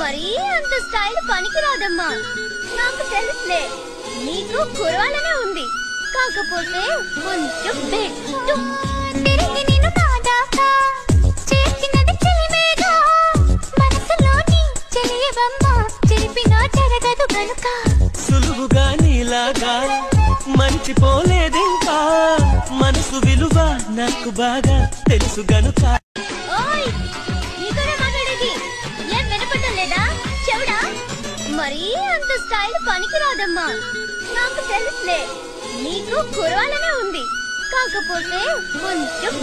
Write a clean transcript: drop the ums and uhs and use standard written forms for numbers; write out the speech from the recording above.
మరీ అంత స్టైల్ పనికిరాదమ్మా. నాకు తెలుసులే, నీకు కురవాలనే ఉంది, కాకపోతే కొంచెం బెట్టు. తిరిగి నిన్ను నాదాకా చేసినది చెలిమేగా, మనసులోని చెలియవమ్మ చెరిపినా జరగదు గనుక. సులువుగా నీలాగా మర్చిపోలేదింకా, మనసు విలువ నాకు బాగా తెలుసు గనుక. ఓయ్, నీతోనే మాట్లాడేది, ఏం వినపడటం లేదా చెవుడా? మరీ అంత స్టైల్ పనికిరాదమ్మా. నాకు తెలుసులే, నీకు కురవాలనే ఉంది, కాకపోతే కొంచెం